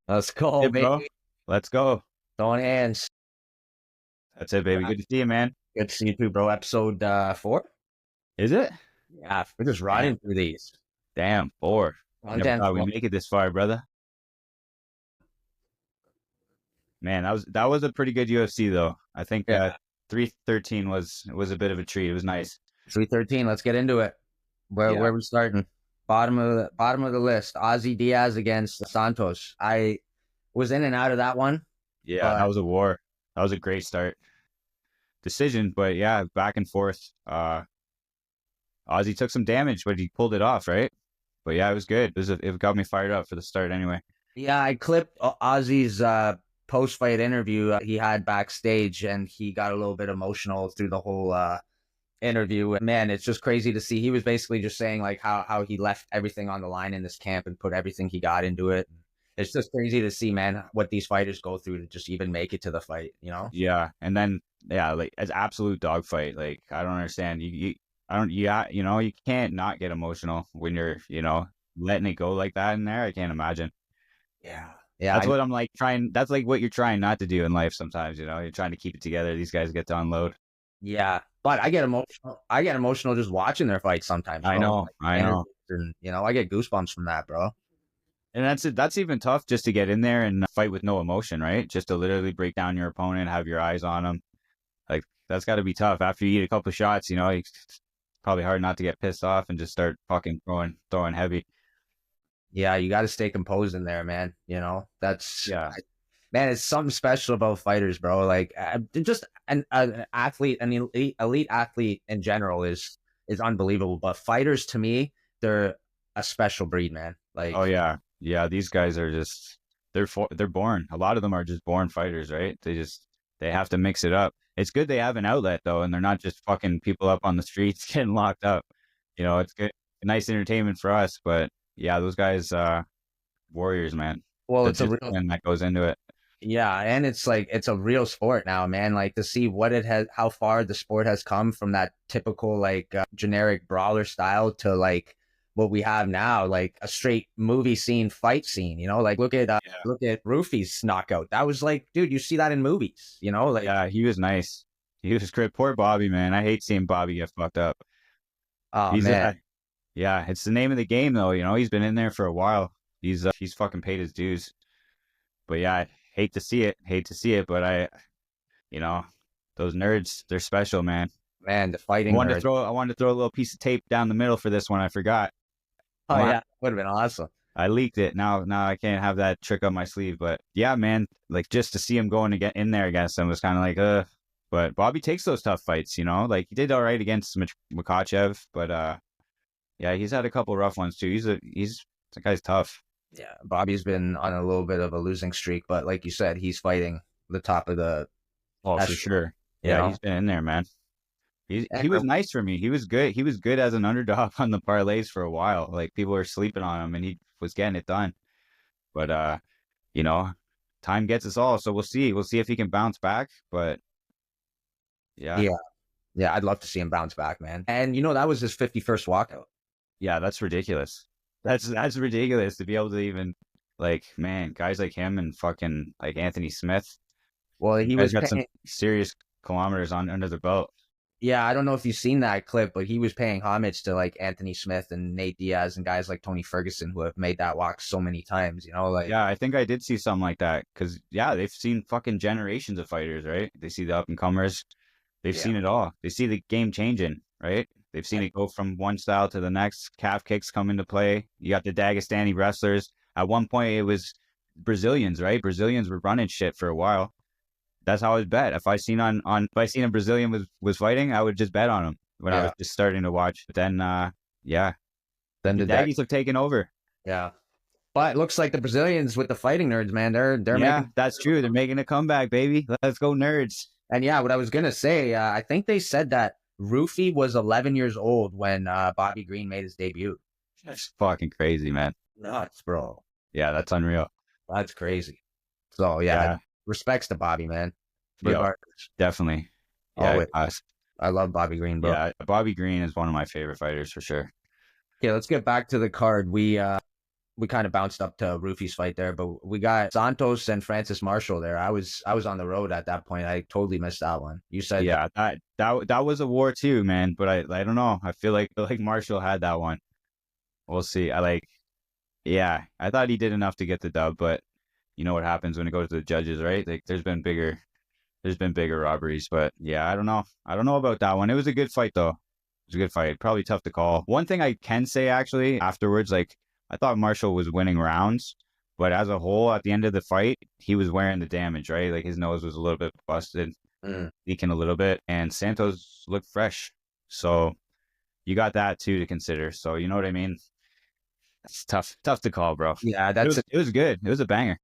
Let's go, Hey, bro. baby. Let's go. Throwing hands. That's it, baby. Good to see you, man. Good to see you too, bro. Episode 4. Is it? Yeah, we're just Damn. running through these. Damn. 4. Never Content. thought we'd make it this far, brother. Man, that was a pretty good UFC though. I think Yeah. 313 was a bit of a treat. It was nice. 313. Let's get into it. Yeah. Where we starting? Bottom of the list. Ozzy Diaz against Santos. I was in and out of that one, Yeah, that but was a war. That was a great start. Decision, but yeah, back and forth. Ozzy took some damage, but he pulled it off, right? But yeah, it was good. It got me fired up for the start anyway. yeah, I clipped Ozzy's post-fight interview he had backstage, and he got a little bit emotional through the whole interview. Man, it's just crazy to see. He was basically just saying like how he left everything on the line in this camp and put everything he got into it. It's just crazy to see, man, what these fighters go through to just even make it to the fight, you know? Yeah, and then yeah, like as absolute dogfight. Like I don't understand. I don't. Yeah, you can't not get emotional when you're, letting it go like that in there. I can't imagine. Yeah. Yeah, That's what I'm like trying. That's like what you're trying not to do in life. Sometimes, you're trying to keep it together. These guys get to unload. yeah. But I get emotional. I get emotional just watching their fights sometimes, I bro. know, Like, I interviews know, and I get goosebumps from that, bro. and that's it. That's even tough just to get in there and fight with no emotion, right? Just to literally break down your opponent, have your eyes on them. Like that's got to be tough after you eat a couple of shots. It's probably hard not to get pissed off and just start fucking throwing heavy. Yeah, you got to stay composed in there, man. That's Yeah, man, it's something special about fighters, bro. Like just an athlete, an elite athlete in general is unbelievable. But fighters, to me, they're a special breed, man. oh Like, yeah, yeah. These guys are just they're born. A lot of them are just born fighters, right? They have to mix it up. It's good they have an outlet though, and they're not just fucking people up on the streets getting locked up. It's good, nice entertainment for us. But yeah, those guys, warriors, man. well, The it's a real discipline that goes into it. yeah, and it's like it's a real sport now, man. Like to see what it has, how far the sport has come from that typical like generic brawler style to like what we have now, like a straight movie scene, fight scene. Like Yeah, look at Rufy's knockout. That was like, dude, you see that in movies. Like yeah. He was nice. He was great. Poor Bobby, man. I hate seeing Bobby get fucked up. oh He's man, yeah. It's the name of the game, though. He's been in there for a while. He's fucking paid his dues. But yeah, I hate to see it. Hate to see it. But you know, those nerds, they're special, man. man, the fighting nerd. I wanted to throw a little piece of tape down the middle for this one. I forgot. Oh yeah, would have been awesome. I leaked it. Now I can't have that trick up my sleeve. But yeah, man, like just to see him going to get in there against him was kind of like, But Bobby takes those tough fights, Like he did all right against Makachev, but yeah, he's had a couple rough ones too. He's that guy's tough. Yeah, Bobby's been on a little bit of a losing streak, but like you said, he's fighting the top of the Oh, for echelon, sure. you Yeah, know. he's been in there, man. He And was nice for me. He was good. He was good as an underdog on the parlays for a while. Like people were sleeping on him, and he was getting it done. But you know, time gets us all. So we'll see. We'll see if he can bounce back. But yeah, yeah, yeah, I'd love to see him bounce back, man. And that was his 51st walkout. yeah, that's ridiculous. That's ridiculous to be able to even like, man, guys like him and fucking like Anthony Smith. Well, You he guys was got some paying. serious kilometers on under the belt. Yeah, I don't know if you've seen that clip, but he was paying homage to like Anthony Smith and Nate Diaz and guys like Tony Ferguson who have made that walk so many times. Like Yeah, I think I did see something like that because yeah, they've seen fucking generations of fighters, right? They see the up and comers, they've yeah, seen it all. They see the game changing, right? They've seen it go from one style to the next. Calf kicks come into play. You got the Dagestani wrestlers. At one point, it was Brazilians, right? Brazilians were running shit for a while. That's how I was bet. If I seen a Brazilian was fighting, I would just bet on him when I was yeah. just starting to watch. But then, yeah, Then the did that. Daggies have taken over. Yeah, but it looks like the Brazilians with the fighting nerds, man, they're Yeah, making. that's true. They're making a comeback, baby. Let's go, nerds. And yeah, what I was gonna say, I think they said that Rufy was 11 years old when Bobby Green made his debut. That's fucking crazy, man. Nuts, bro. Yeah, that's unreal. That's crazy. So yeah, Yeah, respects to Bobby, man. yo, Regardless. definitely. Oh, Yeah, wait. I love Bobby Green, bro. Bobby Green is one of my favorite fighters for sure. Okay, let's get back to the card. we kind of bounced up to Rufy's fight there, but we got Santos and Francis Marshall there. I was on the road at that point. I totally missed that one. You said Yeah, that was a war too, man. But I don't know. I feel like Marshall had that one. We'll see. Yeah, I thought he did enough to get the dub, but you know what happens when it goes to the judges, right? Like there's been bigger robberies, but yeah, I don't know. I don't know about that one. It was a good fight though. It was a good fight. Probably tough to call. One thing I can say actually afterwards, like I thought Marshall was winning rounds, but as a whole, at the end of the fight, he was wearing the damage, right? Like his nose was a little bit busted, leaking a little bit, and Santos looked fresh. So you got that too to consider. So you know what I mean? It's tough to call, bro. Yeah, it was good. It was a banger.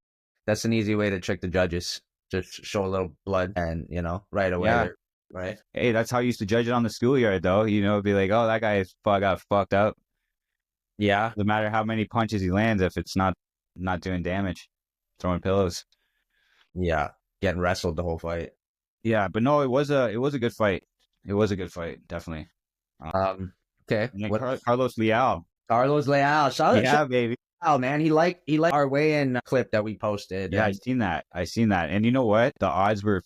That's an easy way to trick the judges. Just show a little blood and, right away. Yeah. Right. Hey, that's how you used to judge it on the schoolyard, though. Be like, oh, that guy got fucked up. Yeah. No matter how many punches he lands, if it's not doing damage, throwing pillows. Yeah. Getting wrestled the whole fight. Yeah, but no, it was a good fight. It was a good fight, definitely. Okay. Carlos Leal. Carlos Leal. Yeah, baby. Oh man, he liked our weigh-in clip that we posted. Yeah, I seen that. And you know what? The odds were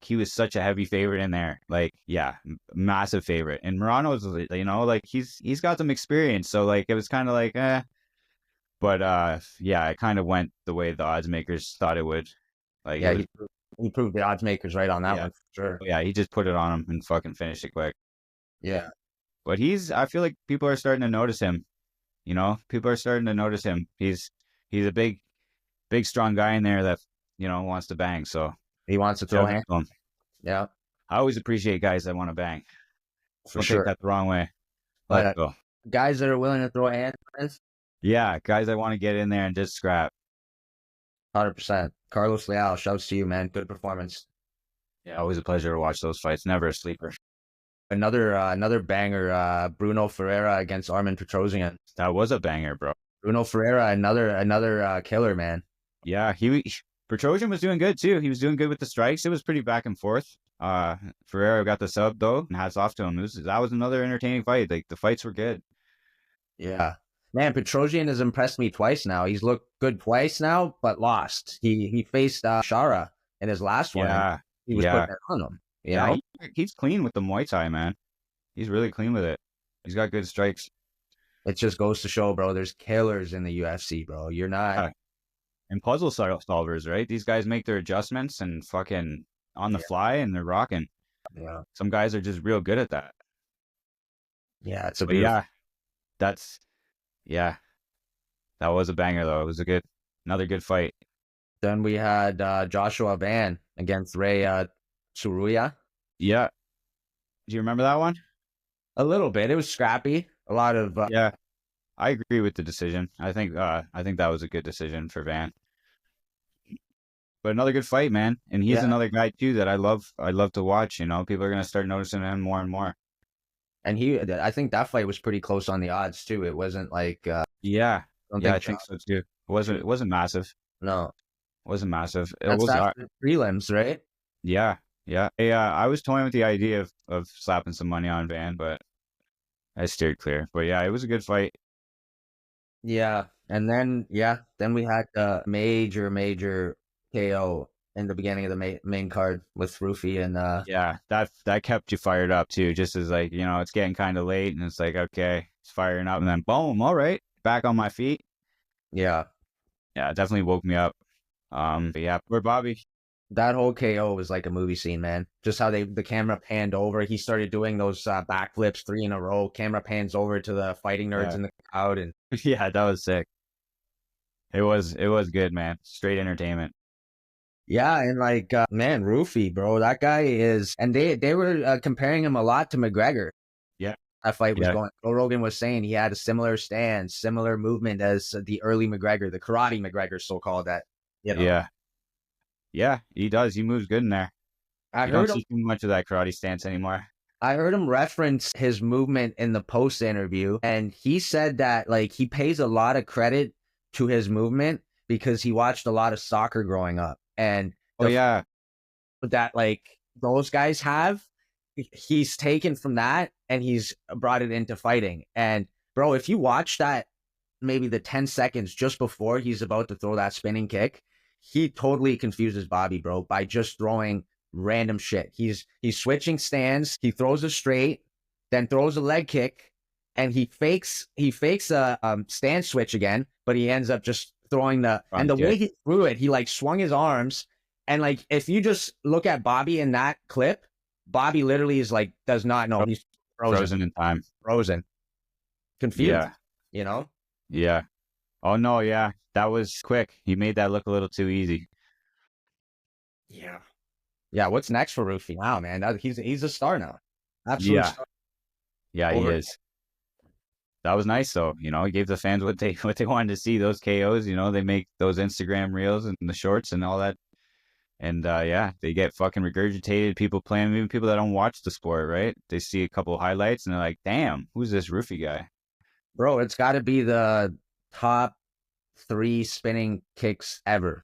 he was such a heavy favorite in there. Like, yeah, massive favorite. And Morano's, like he's got some experience. So like it was kind of like, eh. But yeah, it kind of went the way the odds makers thought it would. Like, yeah, he proved the odds makers right on that one for sure. Yeah, he just put it on him and fucking finished it quick. Yeah. But I feel like people are starting to notice him. People are starting to notice him. He's a big, strong guy in there that, wants to bang. So he wants to throw hands. Yeah. I always appreciate guys that want to bang. For sure. Take that the wrong way. Let's go. Guys that are willing to throw hands. Yeah, guys that want to get in there and just scrap. 100%. Carlos Leal, shouts to you, man. Good performance. Yeah, always a pleasure to watch those fights. Never a sleeper. Another banger, Bruno Ferreira against Armen Petrosyan. That was a banger, bro. Bruno Ferreira, another killer, man. Yeah, Petrosyan was doing good too. He was doing good with the strikes. It was pretty back and forth. Ferreira got the sub though, and hats off to him. That was another entertaining fight. Like the fights were good. Yeah, man, Petrosyan has impressed me twice now. He's looked good twice now, but lost. He faced Shara in his last one. Yeah, he was putting it on him. Yeah, he's clean with the Muay Thai, man. He's really clean with it. He's got good strikes. It just goes to show, bro, there's killers in the UFC, bro. You're not... And puzzle solvers, right? These guys make their adjustments and fucking on the fly, and they're rocking. Yeah. Some guys are just real good at that. Yeah, it's a beautiful... Yeah. That was a banger, though. It was another good fight. Then we had Joshua Van against Ray Tsuruya. Yeah. Do you remember that one? A little bit. It was scrappy. A lot of yeah. I agree with the decision. I think that was a good decision for Van. But another good fight, man. And he's another guy too that I love to watch. People are gonna start noticing him more and more. And I think that fight was pretty close on the odds too. It wasn't like I think so too. It wasn't massive. No. It wasn't massive. It was prelims, right? Yeah. Yeah. Hey, I was toying with the idea of slapping some money on Van, but I steered clear. But yeah, it was a good fight. Yeah. And then we had a major KO in the beginning of the main card with Rufy and yeah, that kept you fired up too, just as like, it's getting kind of late and it's like, okay, it's firing up, and then boom, all right, back on my feet. Yeah, it definitely woke me up. But yeah, poor Bobby. That whole KO was like a movie scene, man. Just how the camera panned over. He started doing those backflips 3 in a row. Camera pans over to the fighting nerds in the crowd, and yeah, that was sick. It was good, man. Straight entertainment. Yeah, and like man, Rufy, bro, that guy is, and they were comparing him a lot to McGregor. Yeah, that fight was going. Joe Rogan was saying he had a similar stance, similar movement as the early McGregor, the karate McGregor, so called. That Yeah, he does. He moves good in there. I don't see too much of that karate stance anymore. I heard him reference his movement in the post interview, and he said that like he pays a lot of credit to his movement because he watched a lot of soccer growing up, and that like those guys have, he's taken from that and he's brought it into fighting. And bro, if you watch that maybe the 10 seconds just before he's about to throw that spinning kick, he totally confuses Bobby, bro, by just throwing random shit. He's switching stands, he throws a straight, then throws a leg kick, and he fakes a stand switch again, but he ends up just throwing the way he threw it, he like swung his arms, and like if you just look at Bobby in that clip, Bobby literally is like does not know, he's frozen in time, confused. Yeah, you know. Yeah. Oh no, yeah, that was quick. He made that look a little too easy. Yeah. Yeah. What's next for Rufy now, man? He's a star now. Absolutely. Yeah. Star. Yeah, he is. That was nice though. You know, he gave the fans what they wanted to see. Those KOs. You know, they make those Instagram reels and the shorts and all that. And yeah, they get fucking regurgitated. People playing, even people that don't watch the sport, right? They see a couple of highlights and they're like, "Damn, who's this Rufy guy?" Bro, it's got to be the top 3 spinning kicks ever.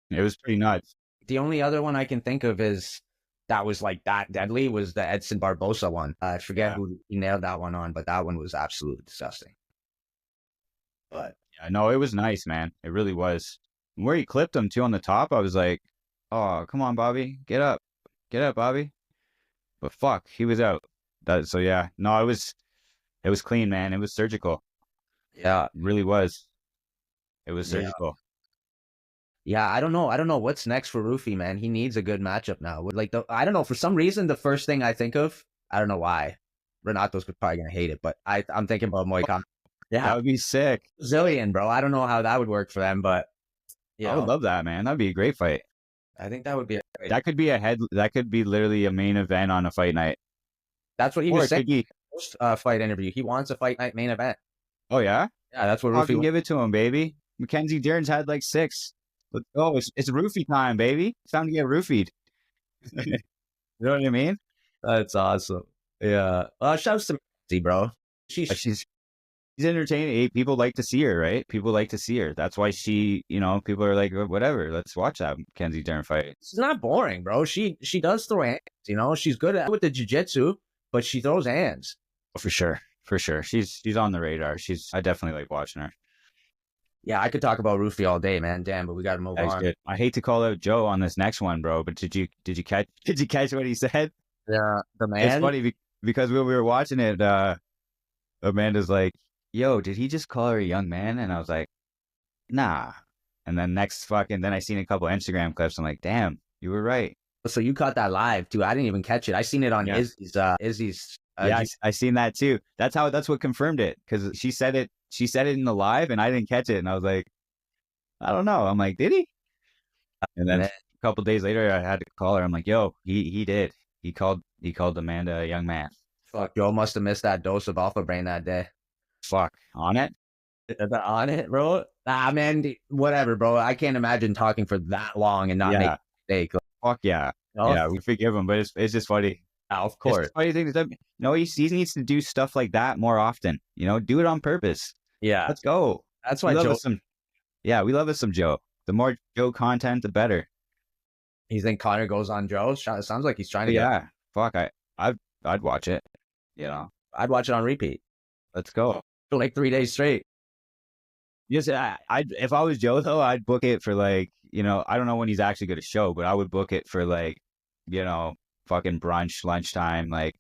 It was pretty nuts. The only other one I can think of is that was like that deadly was the Edson Barbosa one. I forget who he nailed that one on, but that one was absolutely disgusting. But yeah, no, it was nice, man. It really was. Where he clipped him too on the top, I was like, "Oh, come on, Bobby, get up, Bobby." But fuck, he was out. So yeah, no, it was clean, man. It was surgical. Yeah, it really was. It was surgical. Yeah, I don't know what's next for Rufy, man. He needs a good matchup now. Like I don't know, for some reason the first thing I think of, I don't know why. Renato's probably gonna hate it, but I'm thinking about Moicano. Yeah, that would be sick. Brazilian, bro. I don't know how that would work for them, but I would love that, man. That'd be a great fight. I think that would be that could be literally a main event on a fight night. That's what he was saying. Fight interview. He wants a fight night main event. Oh yeah? Yeah, that's what Rufy give it to him, baby. Mackenzie Dern's had like 6. Let's go. It's Rufy time, baby. It's time to get roofied. You know what I mean? That's awesome. Yeah. Shout out to Mackenzie, bro. She's entertaining. People like to see her, right? People like to see her. That's why people are like, whatever, let's watch that Mackenzie Dern fight. She's not boring, bro. She does throw hands, she's good with the jiu-jitsu, but she throws hands. Oh, for sure. She's on the radar. I definitely like watching her. Yeah, I could talk about Rufy all day, man. Damn, but we got to move on. Good. I hate to call out Joe on this next one, bro, but did you catch what he said? Yeah, the man. It's funny because when we were watching it, Amanda's like, "Yo, did he just call her a young man?" And I was like, "Nah." And then then I seen a couple Instagram clips. I'm like, "Damn, you were right." So you caught that live too? I didn't even catch it. I seen it on Izzy's. Yeah, I seen that too. That's what confirmed it, because she said it. She said it in the live, and I didn't catch it. And I was like, I don't know. I'm like, did he? And then a couple days later, I had to call her. I'm like, yo, he did. He called Amanda a young man. Fuck, Joe must have missed that dose of Alpha Brain that day. Fuck, on it? On it, bro? Ah, man, whatever, bro. I can't imagine talking for that long and not make a mistake. Fuck yeah. Yeah, we forgive him, but it's just funny. Of course. Funny thing is that, he needs to do stuff like that more often. Do it on purpose. Yeah. Let's go. That's why Joe. We love us some Joe. The more Joe content, the better. You think Connor goes on Joe? It sounds like he's trying to. Yeah. Fuck. I'd watch it. I'd watch it on repeat. Let's go. For like 3 days straight. Yes, if I was Joe though, I'd book it for like, I don't know when he's actually going to show, but I would book it for like, fucking brunch, lunchtime. Like,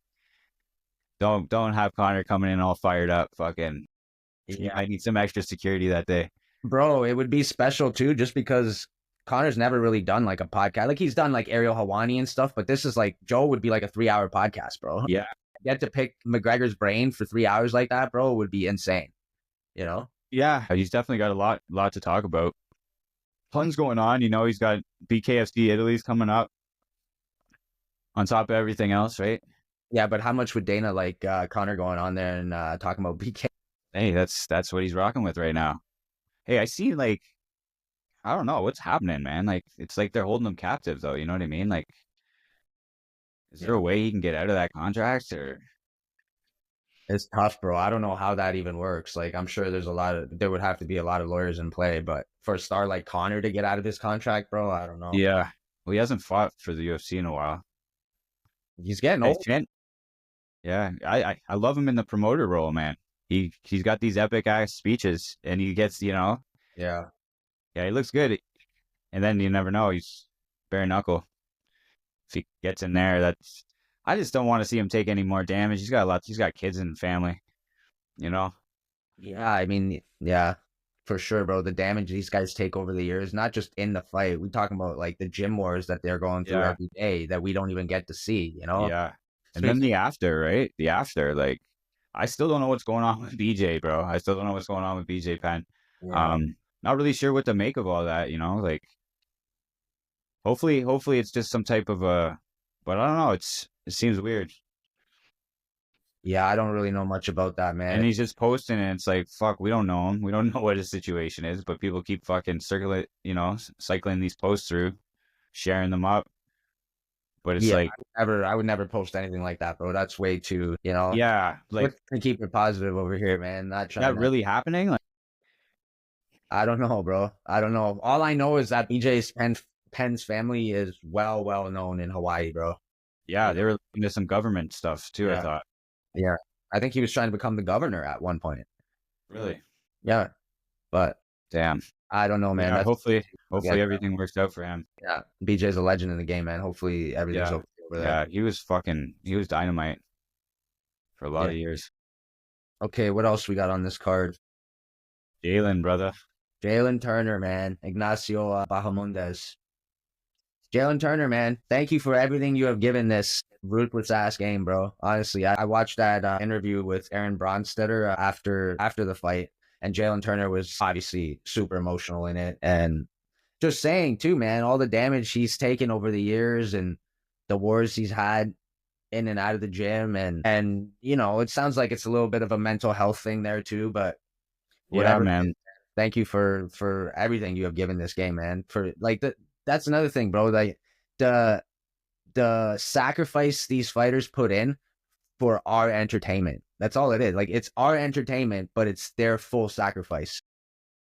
don't have Connor coming in all fired up. Fucking, I need some extra security that day. Bro, it would be special too, just because Connor's never really done like a podcast. Like, he's done like Ariel Helwani and stuff, but this is like, Joe would be like a 3-hour podcast, bro. Yeah. Get to pick McGregor's brain for 3 hours like that, bro, would be insane. Yeah, he's definitely got a lot to talk about. Tons going on. He's got BKFC Italy's coming up on top of everything else, right? Yeah, but how much would Dana like Connor going on there and talking about BK? Hey, that's what he's rocking with right now. Hey, I see, like, I don't know what's happening, man. Like, it's like they're holding him captive, though. You know what I mean? Like, is there a way he can get out of that contract, or? It's tough, bro. I don't know how that even works. Like, I'm sure there would have to be a lot of lawyers in play, but for a star like Connor to get out of his contract, bro, I don't know. Yeah. Well, he hasn't fought for the UFC in a while. He's getting old. Yeah. I love him in the promoter role, man. He's got these epic ass speeches, and he gets, Yeah. yeah, he looks good. And then you never know, he's bare knuckle. If he gets in there, that's I just don't want to see him take any more damage. He's got kids and family, you know. Yeah, I mean, yeah, for sure, bro. The damage these guys take over the years, not just in the fight. We talking about like the gym wars that they're going through Yeah, every day that we don't even get to see, you know? yeah. It's And then basically, the after, right? The after, like, I still don't know what's going on with BJ, bro. I still don't know what's going on with BJ Penn. yeah. Not really sure what to make of all that, like hopefully it's just some type of but I don't know, it seems weird. Yeah, I don't really know much about that, And man. he's just posting and it's like, fuck, we don't know him. We don't know what his situation is, but people keep fucking cycling these posts through, sharing them up. But it's Yeah, like, I would never post anything like that, bro. That's way too, yeah, like, let's keep it positive over here, man. Not is that trying to, really happening? Like, I don't know, bro. I don't know. All I know is that Penn's family is well known in Hawaii, bro. yeah, You they know? were into some government stuff too, I Yeah. thought. Yeah. I think he was trying to become the governor at one point. Really? Yeah. But Damn. I don't know, man. Yeah, That's yeah, hopefully everything works out for him. yeah. BJ's a legend in the game, man. Hopefully everything's Yeah. okay over there. Yeah, he was dynamite for a lot Yeah. of years. Okay, what else we got on this card? Jalen, brother. Jalen Turner, man. Ignacio Bahamondes. Jalen Turner, man. Thank you for everything you have given this ruthless ass game, bro. Honestly, I watched that interview with Aaron Bronstetter after the fight, and Jalen Turner was obviously super emotional in it, and just saying too, man, all the damage he's taken over the years and the wars he's had in and out of the gym, and it sounds like it's a little bit of a mental health thing there too, but Yeah, whatever. man. Thank you for everything you have given this game, man. For like that's another thing, bro. Like the the sacrifice these fighters put in for our entertainment. That's all it is. Like it's our entertainment, but it's their full sacrifice.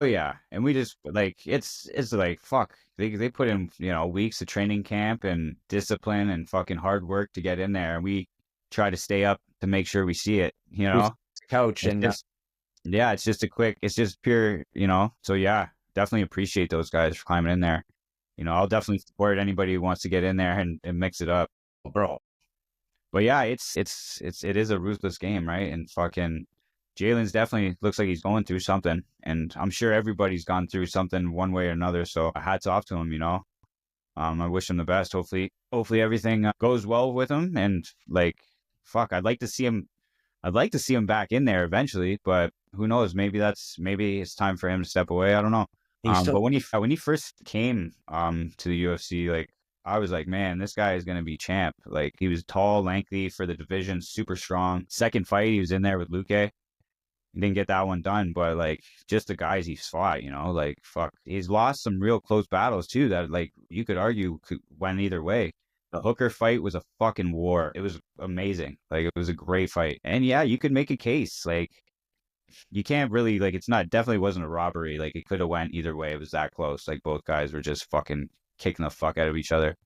Oh yeah, and we just like it's like fuck. They put in weeks of training camp and discipline and fucking hard work to get in there, and we try to stay up to make sure we see it. We coach It's and just yeah, it's just pure. So yeah, definitely appreciate those guys for climbing in there. I'll definitely support anybody who wants to get in there and mix it up, bro. but yeah, it is a ruthless game, right? And fucking Jalen's definitely looks like he's going through something, and I'm sure everybody's gone through something one way or another. So hats off to him. I wish him the best. Hopefully everything goes well with him. And like, fuck, I'd like to see him. I'd like to see him back in there eventually, but who knows? Maybe it's time for him to step away. I don't know. He's still But when he first came to the UFC, like I was like, man, this guy is gonna be champ. Like he was tall, lengthy for the division, super strong. Second fight, he was in there with Luque. He didn't get that one done, but like just the guys he's fought, like fuck, he's lost some real close battles too. That like you could argue went either way. The Hooker fight was a fucking war. It was amazing. Like it was a great fight, and yeah, you could make a case. Like you can't really like it's not definitely wasn't a robbery. Like it could have went either way. It was that close. Like both guys were just fucking kicking the fuck out of each other.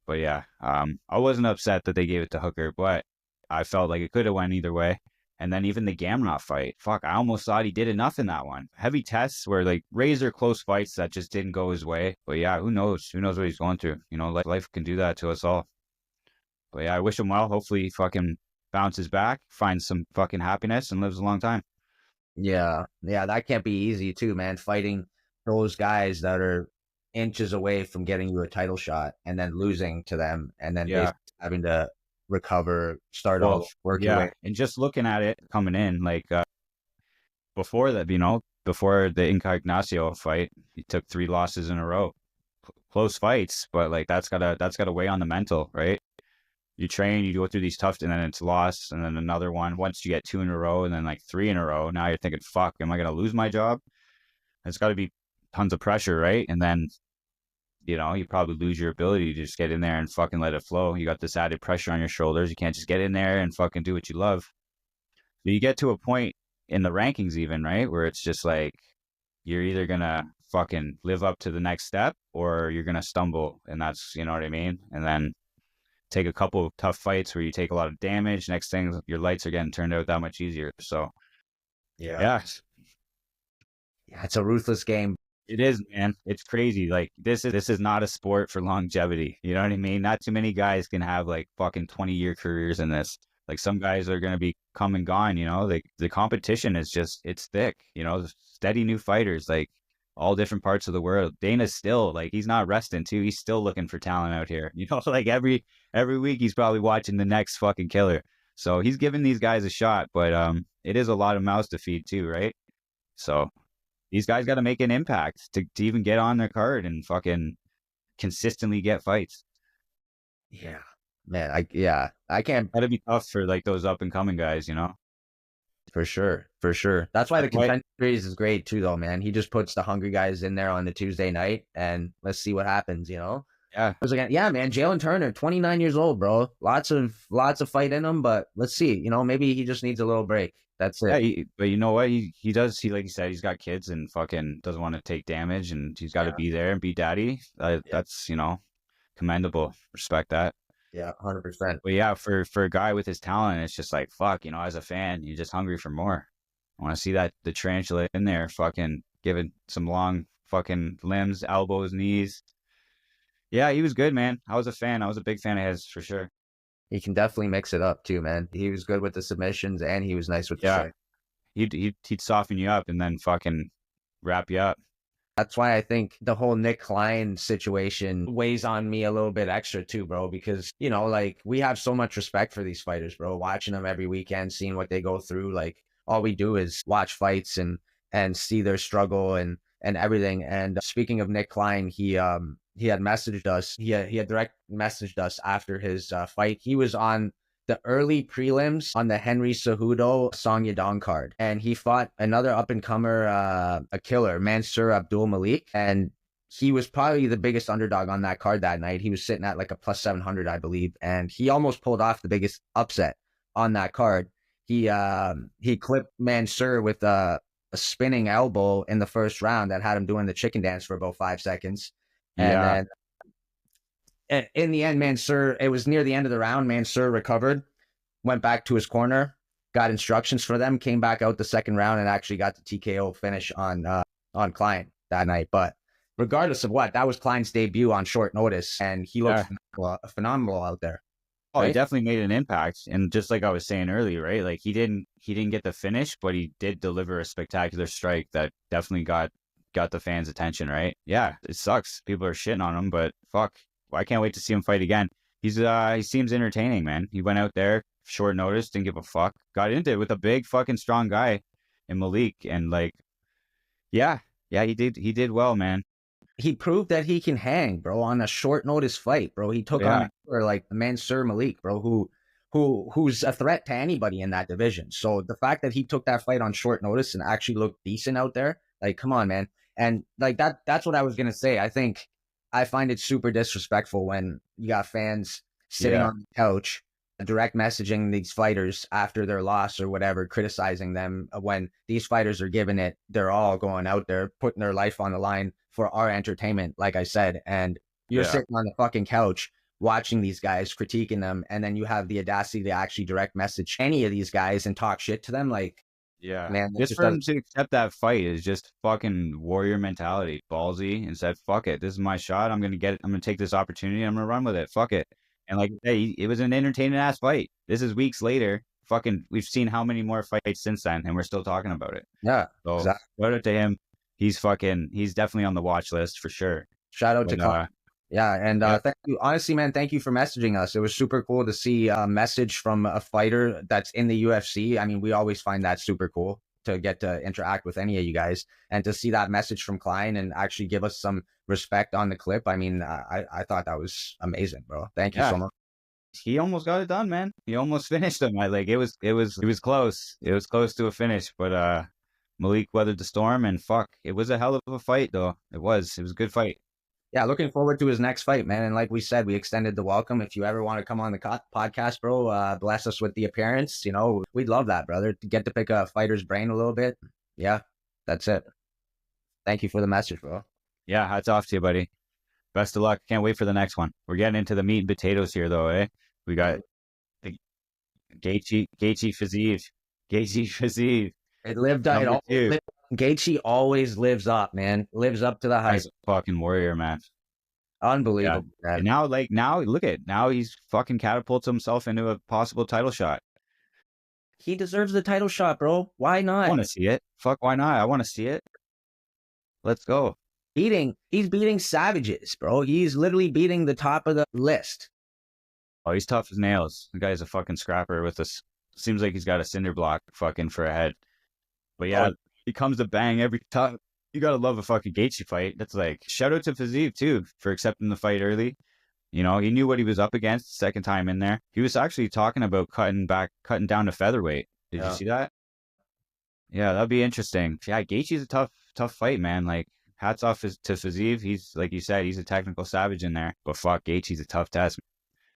But yeah, I wasn't upset that they gave it to Hooker, but I felt like it could have went either way. And then even the Gamrot fight, fuck, I almost thought he did enough in that one. Heavy tests were like razor close fights that just didn't go his way. But yeah, who knows? Who knows what he's going through? Life can do that to us all. But yeah, I wish him well. Hopefully he fucking bounces back, finds some fucking happiness, and lives a long time. yeah, that can't be easy too, man. Fighting those guys that are inches away from getting you a title shot and then losing to them and then Yeah. basically having to recover, start Well, all work your yeah. way. And just looking at it coming in, like before that, before the Inca Ignacio fight, he took 3 losses in a row. Close fights, but like that's gotta weigh on the mental, right? You train, you go through these tough, and then it's lost, and then another one. Once you get 2 in a row, and then like 3 in a row, now you're thinking, "Fuck, am I gonna lose my job?" It's got to be tons of pressure, right? And then you probably lose your ability to just get in there and fucking let it flow. You got this added pressure on your shoulders. You can't just get in there and fucking do what you love. So you get to a point in the rankings, even right, where it's just like you're either gonna fucking live up to the next step or you're gonna stumble, and that's what I mean. And then take a couple of tough fights where you take a lot of damage. Next thing, your lights are getting turned out that much easier. So Yeah. Yeah, Yeah, it's a ruthless game. it is, man. It's crazy. Like this is not a sport for longevity. You know what I mean? Not too many guys can have like fucking 20-year careers in this. Like some guys are gonna be come and gone, you know. Like the competition is just it's thick, you know, steady new fighters, like all different parts of the world. Dana's still like he's not resting too. He's still looking for talent out here. You know, like every week he's probably watching the next fucking killer. So he's giving these guys a shot, but it is a lot of mouths to feed too, right? So these guys got to make an impact to even get on their card and fucking consistently get fights. Yeah. Man, I can't. That'd be tough for like those up and coming guys, you know? For sure, for sure. That's why the That's why, contention series is great too, though, man. He just puts the hungry guys in there on the Tuesday night, and let's see what happens. yeah, I was like, yeah, man, Jalen Turner, 29 years old, bro. Lots of fight in him, but let's see. Maybe he just needs a little break. That's yeah. it. But you know what? He does. He like you said, he's got kids and fucking doesn't want to take damage, and he's got to Yeah, be there and be daddy. yeah, That's commendable. Respect that. yeah, 100%. But yeah, for a guy with his talent, it's just like fuck. As a fan, you're just hungry for more. I want to see that the tarantula in there, fucking giving some long fucking limbs, elbows, knees. Yeah, he was good, man. I was a fan. I was a big fan of his for sure. He can definitely mix it up too, man. He was good with the submissions, and he was nice with the Yeah, strike. he'd soften you up and then fucking wrap you up. That's why I think the whole Nick Klein situation weighs on me a little bit extra too, bro, because, like we have so much respect for these fighters, bro, watching them every weekend, seeing what they go through. Like all we do is watch fights and see their struggle and everything. And speaking of Nick Klein, he had messaged us. He had direct messaged us after his fight. He was on the early prelims on the Henry Cejudo Song Yadong card. And he fought another up-and-comer, a killer, Mansour Abdul Malik. And he was probably the biggest underdog on that card that night. He was sitting at like a plus 700, I believe. And he almost pulled off the biggest upset on that card. He clipped Mansour with a spinning elbow in the first round that had him doing the chicken dance for about 5 seconds. And Yeah, then in the end, Mansour, it was near the end of the round. Mansour recovered, went back to his corner, got instructions for them, came back out the second round, and actually got the TKO finish on Klein that night. But regardless of what, that was Klein's debut on short notice, and he looked phenomenal out there. oh, he Right? definitely made an impact. And just like I was saying earlier, right? Like he didn't get the finish, but he did deliver a spectacular strike that definitely got the fans' attention, right? Yeah, it sucks. People are shitting on him, but fuck. I can't wait to see him fight again. He seems entertaining, man. He went out there short notice, didn't give a fuck. Got into it with a big fucking strong guy in Malik. And like, yeah, yeah, he did well, man. He proved that he can hang, bro, on a short notice fight, bro. He took Yeah. on like Mansour Malik, bro, who's a threat to anybody in that division. So the fact that he took that fight on short notice and actually looked decent out there, like, come on, man. And like that's what I was gonna say. I find it super disrespectful when you got fans sitting Yeah. on the couch, direct messaging these fighters after their loss or whatever, criticizing them when these fighters are giving it. They're all going out there, putting their life on the line for our entertainment, like I said. And you're Yeah. sitting on the fucking couch watching these guys, critiquing them, and then you have the audacity to actually direct message any of these guys and talk shit to them. Like, Yeah. man, it Just just for him doesn't. to accept that fight is just fucking warrior mentality, ballsy, and said, fuck it. This is my shot. I'm going to get it. I'm going to take this opportunity. I'm going to run with it. Fuck it. And like, hey, it was an entertaining ass fight. This is weeks later. Fucking, we've seen how many more fights since then, and we're still talking about it. Yeah, So, exactly. shout out to him. He's definitely on the watch list for sure. Shout out to But, Yeah, and yeah, thank you. Honestly, man, thank you for messaging us. It was super cool to see a message from a fighter that's in the UFC. I mean, we always find that super cool to get to interact with any of you guys, and to see that message from Klein and actually give us some respect on the clip. I mean, I thought that was amazing, bro. Thank you yeah, so much. he almost got it done, man. He almost finished him. It was close. It was close to a finish, but Malik weathered the storm, and fuck, it was a hell of a fight, though. It was a good fight. Yeah, looking forward to his next fight, man. And like we said, we extended the welcome. If you ever want to come on the podcast, bro, bless us with the appearance. We'd love that, brother. To get to pick a fighter's brain a little bit. Yeah, that's it. Thank you for the message, bro. Yeah, hats off to you, buddy. Best of luck. Can't wait for the next one. We're getting into the meat and potatoes here, though, eh? We got the Gaethje Fiziev. Gaethje Fiziev. It lived up. Number two. Gaethje always lives up, man. Lives up to the hype. Guy's a fucking warrior, man. Yeah. Unbelievable. And now, look at now he's fucking catapults himself into a possible title shot. He deserves the title shot, bro. Why I not? want to see it. Fuck, why not? I want to see it. Let's go. He's beating savages, bro. He's literally beating the top of the list. Oh, he's tough as nails. The guy's a fucking scrapper with this. Seems like he's got a cinder block fucking for a head. But yeah, he comes to bang every time. You gotta love a fucking Gaethje fight. That's like, shout out to Fiziev too for accepting the fight early. You know, he knew what he was up against second time in there. He was actually talking about cutting down to featherweight. Did you see that? Yeah, that'd be interesting. Yeah, Gaethje's a tough fight, man. Like, hats off to Fiziev. He's, like you said, he's a technical savage in there. But fuck, Gaethje's a tough test.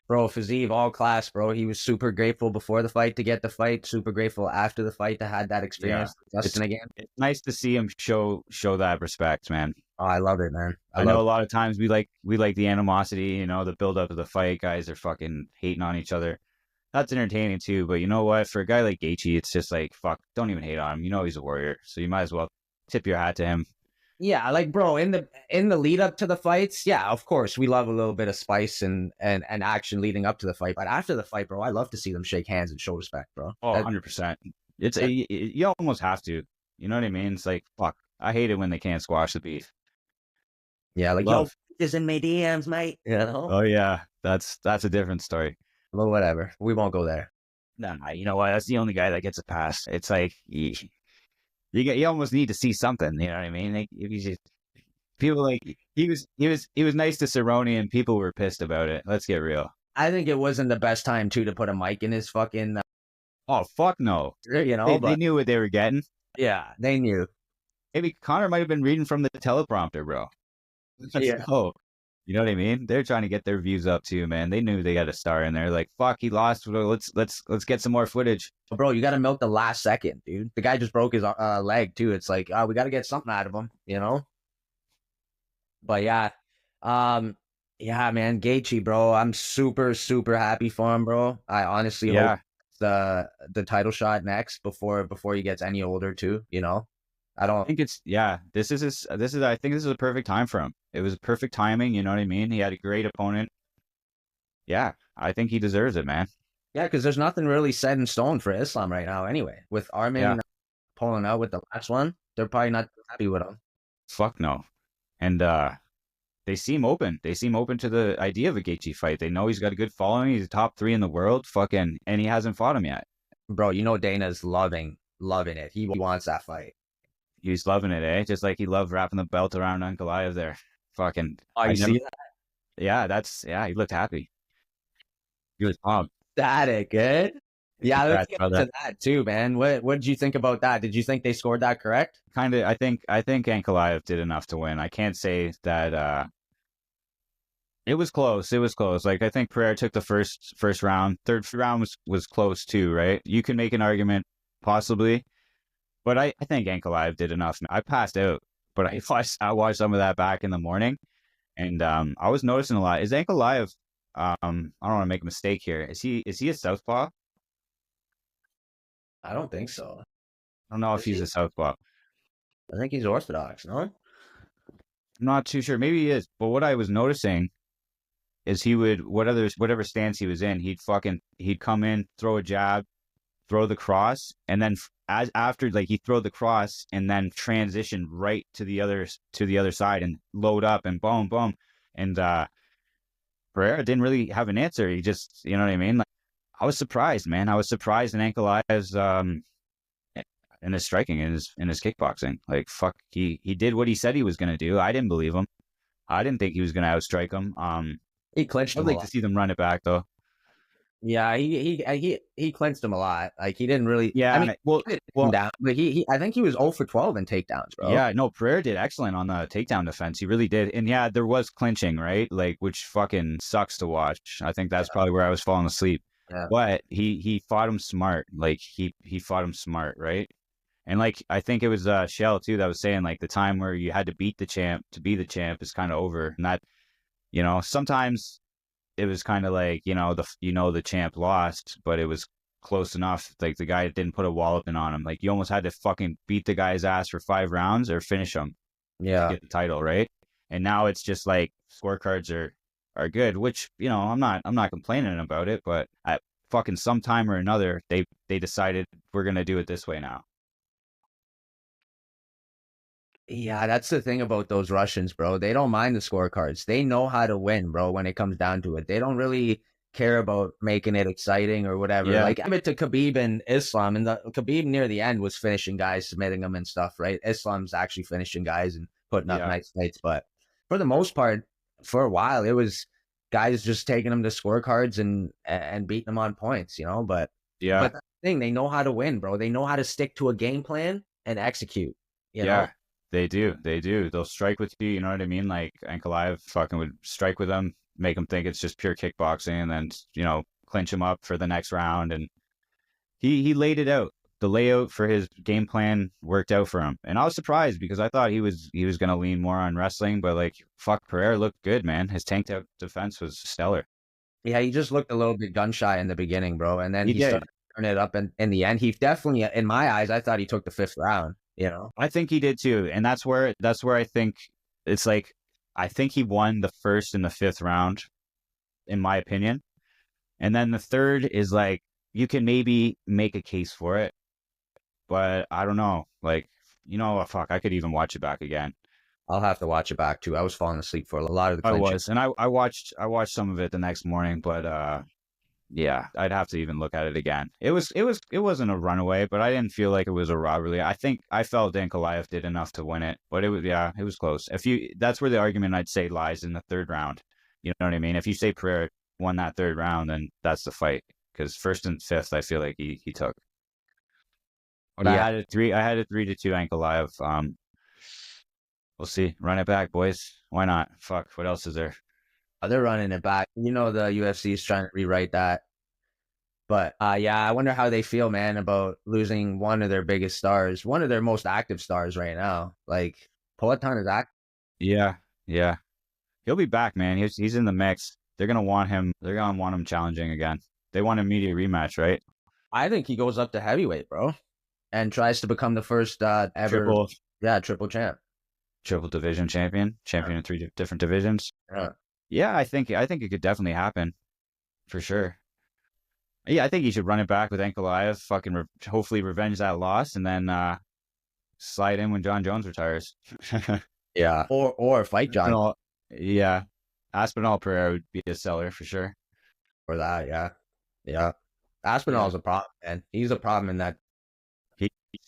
Bro, Fiziev, all class, bro. He was super grateful before the fight to get the fight. Super grateful after the fight to have that experience. Justin again. It's nice to see him show that respect, man. Oh, I love it, man. I know a lot of times we like the animosity, you know, the build up of the fight. Guys are fucking hating on each other. That's entertaining too. But you know what? For a guy like Gaethje, it's just like, fuck, don't even hate on him. You know he's a warrior, so you might as well tip your hat to him. Yeah, like, bro, in the lead up to the fights, yeah, of course, we love a little bit of spice and action leading up to the fight. But after the fight, bro, I love to see them shake hands and show respect, bro. Oh, 100%. You almost have to. You know what I mean? It's like, fuck, I hate it when they can't squash the beef. Yeah, like, yo, is in my DMs, mate. You know? Oh yeah, that's a different story. Well, whatever, we won't go there. Nah, you know what? That's the only guy that gets a pass. It's like you almost need to see something. You know what I mean? Like, if you just people like he was nice to Cerrone and people were pissed about it. Let's get real. I think it wasn't the best time too to put a mic in his fucking. Oh fuck no! You know, they knew what they were getting. Yeah, they knew. Maybe Connor might have been reading from the teleprompter, bro. Yeah. Oh, you know what I mean? They're trying to get their views up too, man. They knew they got a star in there. Like, fuck, he lost. Let's get some more footage. Bro, you got to milk the last second, dude. The guy just broke his leg too. It's like, we got to get something out of him, you know. But yeah, yeah, man, Gaethje, bro. I'm super happy for him, bro. I honestly hope the title shot next before he gets any older too. You know. I think it's this is I think this is a perfect time for him. It was perfect timing, you know what I mean? He had a great opponent. Yeah, I think he deserves it, man. Yeah, because there's nothing really set in stone for Islam right now anyway. With Arman pulling out with the last one, they're probably not happy with him. Fuck no. And they seem open. They seem open to the idea of a Gaethje fight. They know he's got a good following. He's top 3 in the world, and he hasn't fought him yet. Bro, you know Dana's loving it. He wants that fight. He's loving it, eh? Just like he loved wrapping the belt around Ankalaev there. Fucking. Oh, you see that? Yeah, he looked happy. He was pumped. Static, eh? Yeah, let's get into that too, man. What did you think about that? Did you think they scored that correct? Kind of. I think Ankalaev did enough to win. I can't say that. It was close. It was close. Like, I think Pereira took the first round. Third round was close too, right? You can make an argument, possibly. But I think Ankalaev did enough. I passed out, but I watched some of that back in the morning, and I was noticing a lot. Is Ankalaev? I don't want to make a mistake here. Is he a southpaw? I don't think so. I don't know if he's a southpaw. I think he's orthodox. No, I'm not too sure. Maybe he is. But what I was noticing is he would whatever stance he was in, he'd come in, throw a jab, throw the cross, and then after he'd throw the cross and then transition right to the other side and load up and boom. And Pereira didn't really have an answer. He just, you know what I mean? Like, I was surprised, man. I was surprised in Ankalaev's in his striking, in his kickboxing. Like, fuck, he did what he said he was gonna do. I didn't believe him. I didn't think he was gonna outstrike him. He clinched him. I'd like to see them run it back though. Yeah, he clinched him a lot. Like, he didn't really. Yeah, I mean, well, down, but I think he was 0 for 12 in takedowns, bro. Yeah, no, Pereira did excellent on the takedown defense. He really did. And yeah, there was clinching, right? Like, which fucking sucks to watch. I think that's probably where I was falling asleep. Yeah. But he fought him smart. Like, he fought him smart, right? And like, I think it was Shell too that was saying, like, the time where you had to beat the champ to be the champ is kind of over. And that, sometimes it was kind of like, the champ lost, but it was close enough. Like the guy didn't put a walloping on him. Like you almost had to fucking beat the guy's ass for 5 rounds or finish him to Yeah. get the title, right? And now it's just like scorecards are good, which I'm not complaining about it, but at fucking some time or another, they decided we're gonna do it this way now. Yeah, that's the thing about those Russians, bro. They don't mind the scorecards. They know how to win, bro, when it comes down to it. They don't really care about making it exciting or whatever. Yeah. Like, I went to Khabib and Islam, and the Khabib near the end was finishing guys, submitting them and stuff, right? Islam's actually finishing guys and putting up Yeah. nice fights. But for the most part, for a while, it was guys just taking them to scorecards and beating them on points, But Yeah. but that's the thing, they know how to win, bro. They know how to stick to a game plan and execute, you know? They do. They'll strike with you. You know what I mean? Like Ankalaev fucking would strike with them, make them think it's just pure kickboxing, and then clinch him up for the next round. And he laid it out. The layout for his game plan worked out for him, and I was surprised because I thought he was going to lean more on wrestling. But like, fuck, Pereira looked good, man. His tanked out defense was stellar. Yeah, he just looked a little bit gun shy in the beginning, bro, and then He he did. started to turn it up in the end. He definitely, in my eyes, I thought he took the 5th round. I think he did too, and that's where I think it's like I think he won the 1st and the 5th round, in my opinion, and then the 3rd is like you can maybe make a case for it, but I don't know. Like fuck, I could even watch it back again. I'll have to watch it back too. I was falling asleep for a lot of the I clinches. was, and I watched some of it the next morning, but yeah, I'd have to even look at it again. It wasn't a runaway, but I didn't feel like it was a robbery. I think I felt Ankalaev did enough to win it, but it was close. That's where the argument I'd say lies in the 3rd round. You know what I mean? If you say Pereira won that 3rd round, then that's the fight. Because 1st and 5th, I feel like he took. But Yeah. I had a 3-2 Ankalaev. We'll see. Run it back, boys. Why not? Fuck. What else is there? They're running it back. The UFC is trying to rewrite that. But yeah, I wonder how they feel, man, about losing one of their biggest stars, one of their most active stars right now. Like Poatan is active. Yeah. He'll be back, man. He's in the mix. They're gonna want him. They're gonna want him challenging again. They want an immediate rematch, right? I think he goes up to heavyweight, bro, and tries to become the first ever triple champ. Triple division champion in 3 different divisions. Yeah, I think it could definitely happen, for sure. Yeah, I think he should run it back with Ankalaev, fucking hopefully revenge that loss, and then slide in when John Jones retires. Yeah, or fight John. Yeah, Aspinall Pereira would be a seller for sure. For that, yeah. Aspinall's a problem, man. He's a problem in that.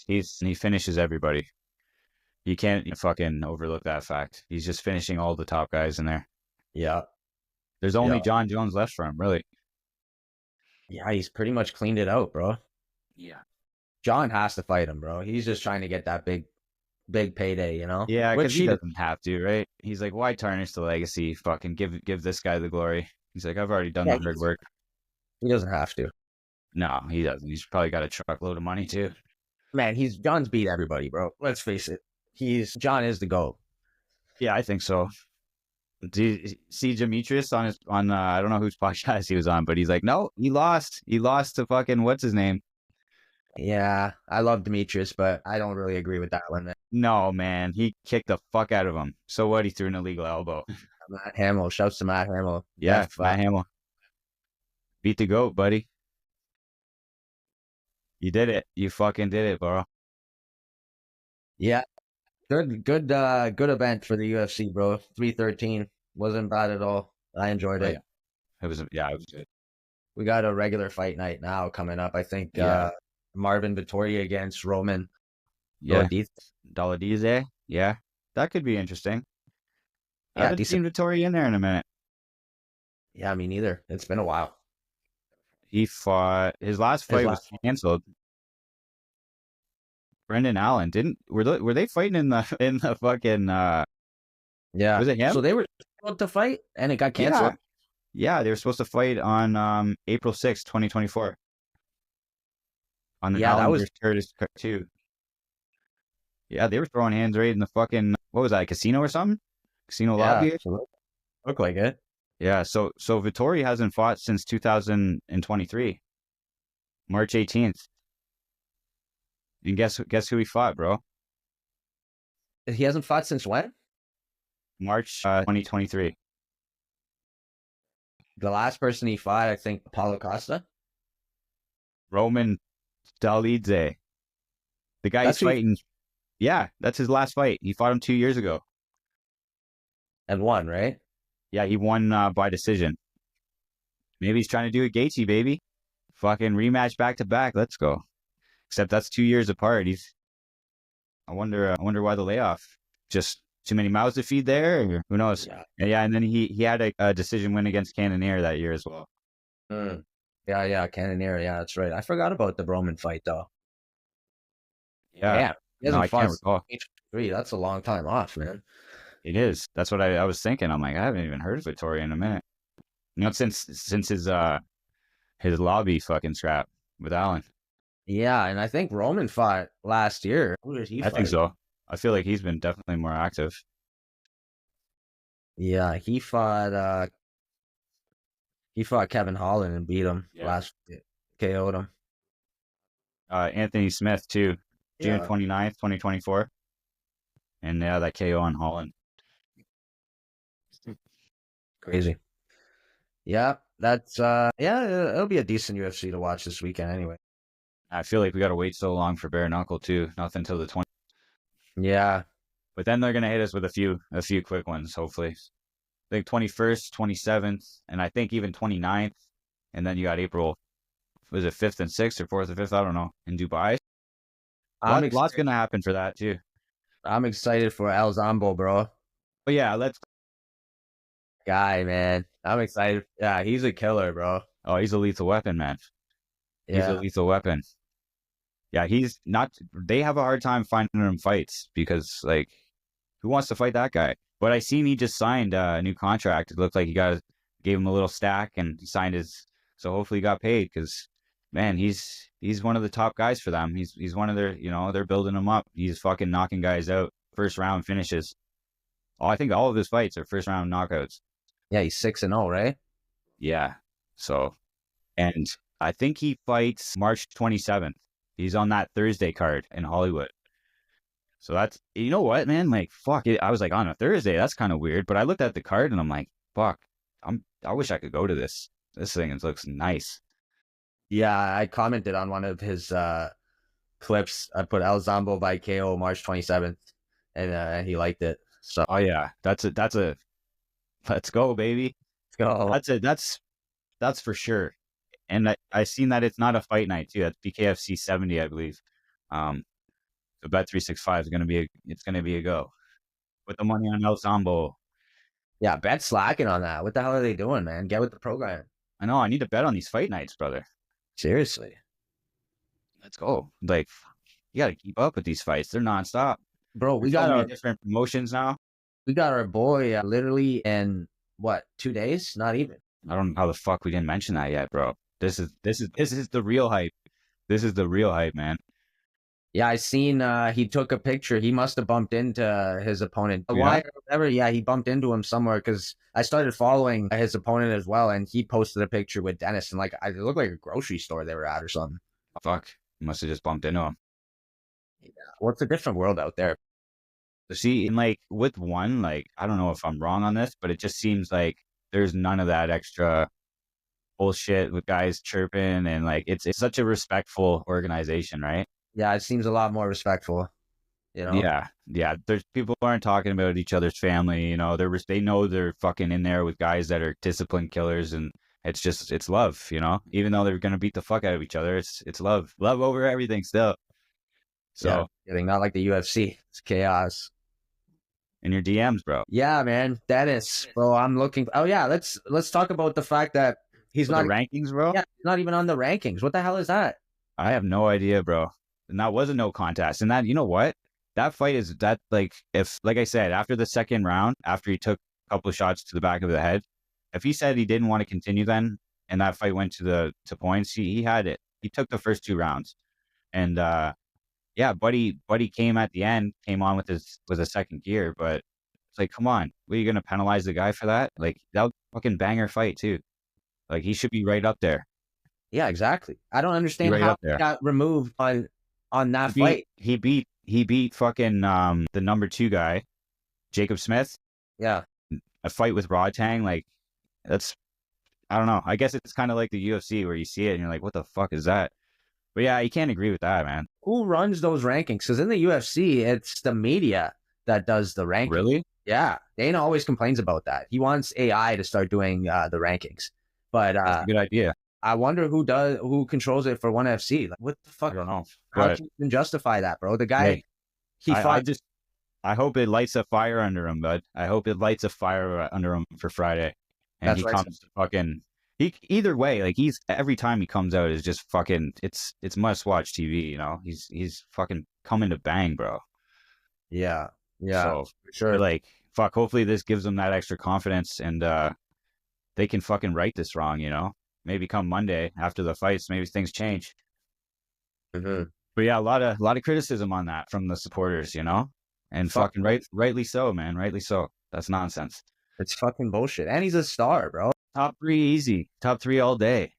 He finishes everybody. You can't fucking overlook that fact. He's just finishing all the top guys in there. Yeah. There's only John Jones left for him, really. Yeah, he's pretty much cleaned it out, bro. Yeah. John has to fight him, bro. He's just trying to get that big payday, Yeah, because he doesn't have to, right? He's like, why tarnish the legacy? Fucking give this guy the glory. He's like, I've already done the hard work. He doesn't have to. No, he doesn't. He's probably got a truckload of money too. Man, John's beat everybody, bro. Let's face it. John is the GOAT. Yeah, I think so. Do you see Demetrius on I don't know whose podcast he was on, but he's like, no, he lost. He lost to fucking what's his name? Yeah, I love Demetrius, but I don't really agree with that one, man. No, man, he kicked the fuck out of him. So what? He threw an illegal elbow. Matt Hamill, shouts to Matt Hamill. Yeah, Matt Hamill. Beat the GOAT, buddy. You did it. You fucking did it, bro. Yeah. Good event for the UFC, bro. 313 wasn't bad at all. I enjoyed it. Yeah. It was good. We got a regular fight night now coming up. I think Marvin Vettori against Roman. Yeah, Doladize. Yeah, that could be interesting. I haven't seen Vettori in there in a minute. Yeah, me neither. It's been a while. He fought his last fight was canceled. Brendan Allen were they fighting in the fucking yeah, was it him? So they were supposed to fight and it got canceled. Yeah, they were supposed to fight on April 6th, 2024. On the that was Curtis too. Yeah, they were throwing hands right in the fucking what was that, a casino or something? Casino lobby? Look like it. Yeah, so Vettori hasn't fought since 2023. March 18th. And guess who he fought, bro? He hasn't fought since when? March 2023. The last person he fought, I think, Paulo Costa. Roman Dolidze. The guy That's he's fighting. Yeah, that's his last fight. He fought him 2 years ago. And won, right? Yeah, he won by decision. Maybe he's trying to do a Gaethje, baby. Fucking rematch back to back. Let's go. Except that's 2 years apart. I wonder why the layoff. Just too many mouths to feed there. Or who knows? Yeah. And then he had a decision win against Cannonier that year as well. Yeah, Cannonier. Yeah, that's right. I forgot about the Roman fight though. Yeah. No, I can't recall. H3. That's a long time off, man. It is. That's what I was thinking. I'm like, I haven't even heard of Vettori in a minute. You know, since his lobby fucking scrap with Allen. Yeah, and I think Roman fought last year. Who did he fight? I think so. I feel like he's been definitely more active. Yeah, he fought Kevin Holland and beat him last KO'd him. Anthony Smith too. June 29th, 2024. And that KO on Holland. Crazy. Yeah, that's it'll be a decent UFC to watch this weekend anyway. I feel like we got to wait so long for bare knuckle too. Nothing until the 20th. Yeah. But then they're going to hit us with a few quick ones, hopefully. I think 21st, 27th, and I think even 29th. And then you got April, was it 5th and 6th or 4th and 5th? I don't know, in Dubai. Lots going to happen for that too. I'm excited for El Zombo, bro. But yeah, let's. Guy, man. I'm excited. Yeah, he's a killer, bro. Oh, he's a lethal weapon, man. He's a lethal weapon. Yeah, he's not. They have a hard time finding him fights because, like, who wants to fight that guy? But I seen he just signed a new contract. It looked like gave him a little stack and he signed his. So hopefully he got paid because, man, he's one of the top guys for them. He's one of their, they're building him up. He's fucking knocking guys out. First round finishes. Oh, I think all of his fights are first round knockouts. Yeah, he's 6-0, right? Yeah. So, and I think he fights March 27th. He's on that Thursday card in Hollywood. So that's, you know what, man? Like, fuck it. I was like, on a Thursday, that's kind of weird. But I looked at the card and I'm like, fuck, I wish I could go to this. This thing looks nice. Yeah, I commented on one of his clips. I put El Zombo by KO March 27th, and he liked it. So, oh yeah, that's a, let's go, baby. Let's go. That's for sure. And I seen that it's not a fight night too. That's BKFC 70, I believe. So Bet365 is gonna be a go. With the money on El Zombo. Yeah, bet slacking on that. What the hell are they doing, man? Get with the program. I know. I need to bet on these fight nights, brother. Seriously. Let's go. Like, you got to keep up with these fights. They're nonstop. Bro, we got our different promotions now. We got our boy literally in what, 2 days? Not even. I don't know how the fuck we didn't mention that yet, bro. This is the real hype. This is the real hype, man. Yeah, I seen he took a picture. He must have bumped into his opponent. Why or whatever. Yeah, he bumped into him somewhere because I started following his opponent as well, and he posted a picture with Dennis, and like it looked like a grocery store they were at or something. Oh, fuck, must have just bumped into him. Yeah. Well, it's a different world out there. See, and like with one, like I don't know if I'm wrong on this, but it just seems like there's none of that extra bullshit with guys chirping, and like it's such a respectful organization, right? Yeah, it seems a lot more respectful, you know? Yeah. There's people who aren't talking about each other's family, you know. They know they're fucking in there with guys that are disciplined killers, and it's love, you know. Even though they're gonna beat the fuck out of each other, it's love over everything still. So not like the UFC, it's chaos. In your DMs, bro. Yeah, man, Dennis, bro. I'm looking. Oh yeah, let's talk about the fact that he's not the rankings, bro. Yeah, he's not even on the rankings. What the hell is that? I have no idea, bro. And that was a no contest. And that, you know what? That fight is that, like, if, like I said, after the second round, after he took a couple of shots to the back of the head, if he said he didn't want to continue then, and that fight went to points, he had it. He took the first 2 rounds. And, Buddy came at the end, came on with a second gear, but it's like, come on, what, are you going to penalize the guy for that? Like, that was a fucking banger fight, too. Like, he should be right up there. Yeah, exactly. I don't Be understand right how up he there. got removed on that He beat fight. he beat he beat fucking the number 2 guy, Jacob Smith. Yeah, A fight with Rodtang, like that's I don't know. I guess it's kind of like the UFC where you see it and you're like, what the fuck is that? But yeah, you can't agree with that, man. who runs those rankings? Because in the UFC, it's the media that does the ranking. Really? Yeah, Dana always complains about that. He wants AI to start doing the rankings, but That's a good idea. I wonder who controls it for ONE FC. Like, what the I fuck? don't know. How But can you even justify that, bro? The guy hey, he I fought. just I hope it lights a fire under him, bud. I hope it lights a fire under him for Friday, and That's he what I said. comes to fucking. He either way, like he's every time he comes out is just fucking. It's must watch TV. You know, he's fucking coming to bang, bro. Yeah, yeah, So for sure. like, fuck. Hopefully this gives them that extra confidence, and they can fucking right this wrong. You know, maybe come Monday after the fights, maybe things change. Mm-hmm. But yeah, a lot of criticism on that from the supporters. You know, and Fuck, fucking rightly so, man. Rightly so. That's nonsense. it's fucking bullshit. And he's a star, bro. Top 3 easy. Top 3 all day.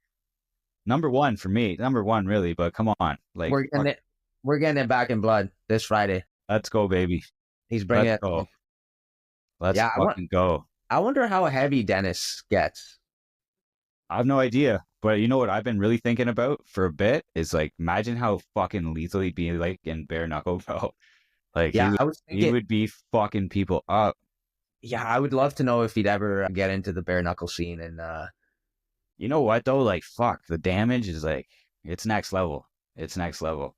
Number 1 for me. Number 1 really, but come on. Like We're getting fuck, it. We're getting it back in blood this Friday. let's go, baby. He's bringing Let's it. go. Let's Yeah, fucking go. I wonder how heavy Dennis gets. I have no idea. But you know what I've been really thinking about for a bit is like imagine how fucking lethal he'd be like in bare knuckle, bro. Like he Yeah, would I was he thinking. would be fucking people up. Yeah, I would love to know if he'd ever get into the bare knuckle scene. And You know what though? Like fuck, the damage is like it's next level. It's next level.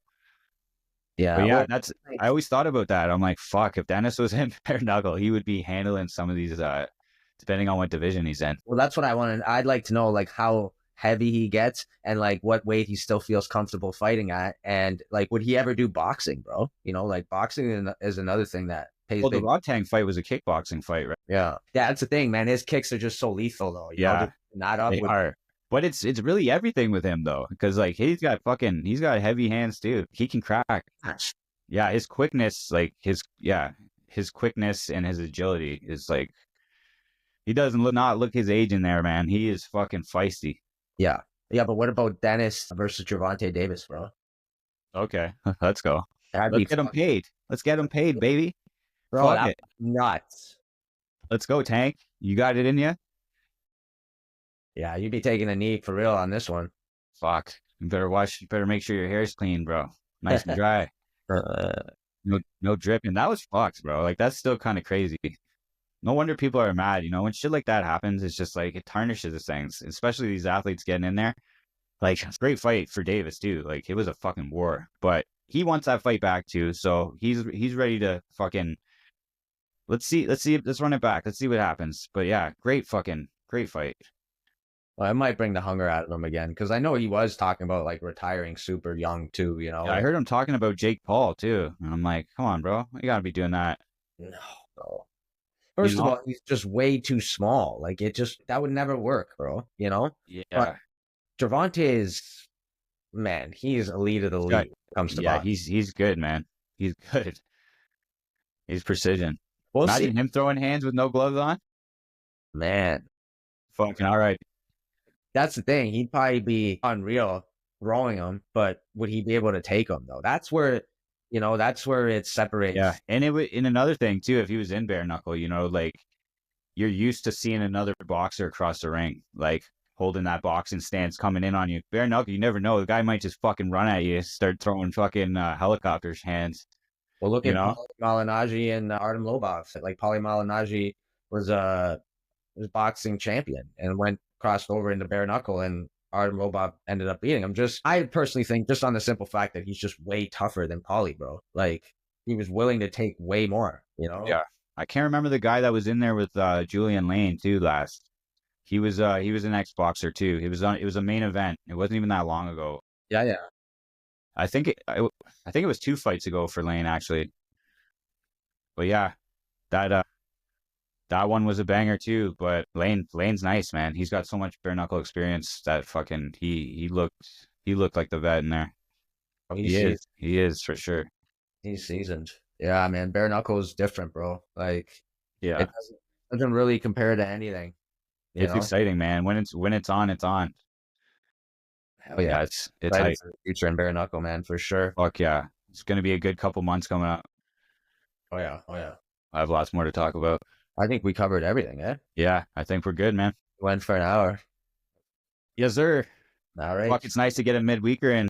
yeah, But yeah, well, I always thought about that. I'm like, fuck, if Dennis was in bare knuckle, he would be handling some of these depending on what division he's in. well, that's what I wanted. I'd like to know like how heavy he gets and like what weight he still feels comfortable fighting at, and like would he ever do boxing, bro? You know, like boxing is another thing that pays Well, the big. Rodtang fight was a kickboxing fight, right? Yeah, yeah, that's the thing, man. His kicks are just so lethal, though. You know, Yeah, just not up they with. are. But it's really everything with him though, because like he's got heavy hands too. He can crack. Yeah, his quickness, like his quickness and his agility is like he doesn't not look his age in there, man. He is fucking feisty. Yeah, yeah, but what about Dennis versus Gervonta Davis, bro? Okay, let's go. That'd Let's be get him paid. Let's get him paid, baby. bro. Fuck That's it. nuts. Let's go, Tank. You got it in you? Yeah, you'd be taking a knee for real on this one. Fuck. You better watch. You better make sure your hair's clean, bro. Nice and dry. No dripping. That was fucked, bro. Like that's still kind of crazy. No wonder people are mad. You know, when shit like that happens, it's just like it tarnishes the things, especially these athletes getting in there. Like, great fight for Davis too. Like, it was a fucking war, but he wants that fight back too. So he's ready to fucking. Let's see. Let's run it back. Let's see what happens. But yeah, great fight. Well, it might bring the hunger out of him again because I know he was talking about like retiring super young too. You know, Yeah, I heard him talking about Jake Paul too, and I'm like, come on, bro, you gotta be doing that. no, bro. First of all, he's just way too small. Like that would never work, bro. You know. Yeah. But Gervonta is, man, he's elite of the league when it comes to boxing. He's good, man. He's good. He's precision. We'll Imagine see, him throwing hands with no gloves on. man. Fucking all right. That's the thing. He'd probably be unreal throwing him, but would he be able to take him though? That's where, that's where it separates. Yeah, and it would. In another thing too, if he was in bare knuckle, you know, like you're used to seeing another boxer across the ring, like holding that boxing stance coming in on you. Bare knuckle, you never know. The guy might just fucking run at you, start throwing fucking helicopters hands. Well, look You at know? Paulie Malignaggi and Artem Lobov. Like Paulie Malignaggi was boxing champion and crossed over into bare knuckle, and Artem Lobov ended up beating him. I personally think just on the simple fact that he's just way tougher than Paulie, bro. Like he was willing to take way more, you know? Yeah. I can't remember the guy that was in there with Julian Lane too last. He was an ex-boxer too. It was a main event. It wasn't even that long ago. Yeah, yeah. I think it was 2 fights ago for Lane actually. But yeah, that one was a banger too. But Lane's nice, man. He's got so much bare knuckle experience that fucking he looked like the vet in there. Oh, He is for sure. He's seasoned. Yeah, man. Bare knuckle is different, bro. Like Yeah, it doesn't really compare to anything. it's exciting, man. When it's on, it's on. Hell yeah. It's Excited hype. for the future in bare knuckle, man, for sure. Fuck yeah. It's going to be a good couple months coming up. Oh yeah. Oh yeah. I have lots more to talk about. I think we covered everything, eh? Yeah, I think we're good, man. Went for an hour. Yes, sir. All right. Fuck, it's nice to get a midweeker in.